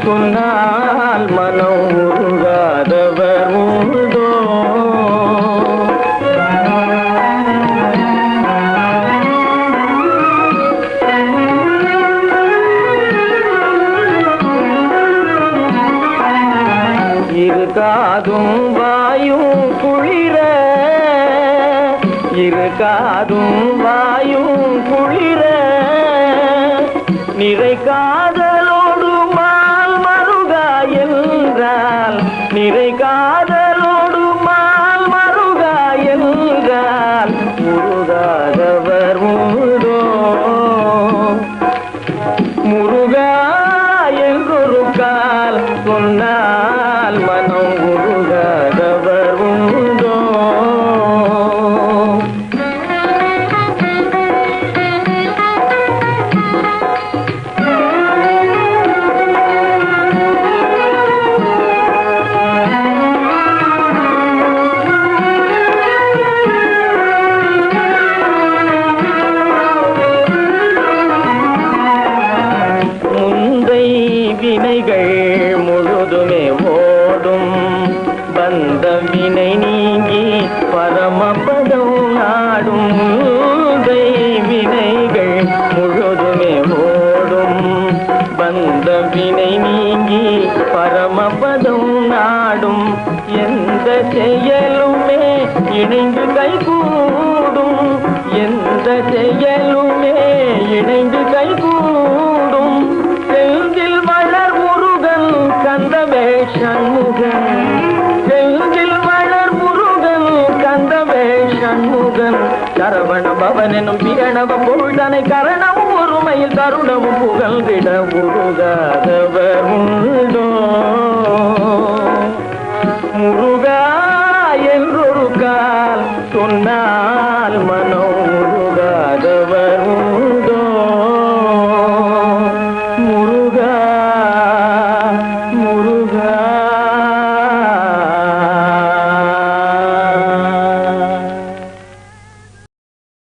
சொன்னால் மனம் உருகாதவர் உண்டோ? இருக்காதும் வாயும் குளிர, இருக்காதும் வாயும் குளிர, நிறை காதலோடு மால் மருகா என்றால், நிறை காதலோடு மால் மருகா என்றால் முருகாதவர் உண்டோ? முருகா என்றொரு கால் சொன்னால் மனம் உருகாதவர் உண்டோ? வினைகள் முழுதுமே ஓடும், பந்த வினை நீங்கி பரமபதம் நாடும். வினைகள் முழுதுமே ஓடும், பந்த வினை நீங்கி பரமபதம் நாடும். எந்த செயலுமே இணைந்து கைகூடும், எந்த செயலுமே இணைந்து கைகூடும். செந்தில் வளர் முருகன் கந்தவே சண்முகன், செந்தில் வளர் முருகன் கந்தவே சண்முகன். சரவண பவன் எனும் பிரணவ பொருள்தனை கரணமும் ஒருமையில் கருணமும் புகழ்ந்திட உருகாதவர் உண்டோ? முருகா என்றொரு கால் சொன்னால் மனம் உருகாதவர் உண்டோ? முருகா முருகா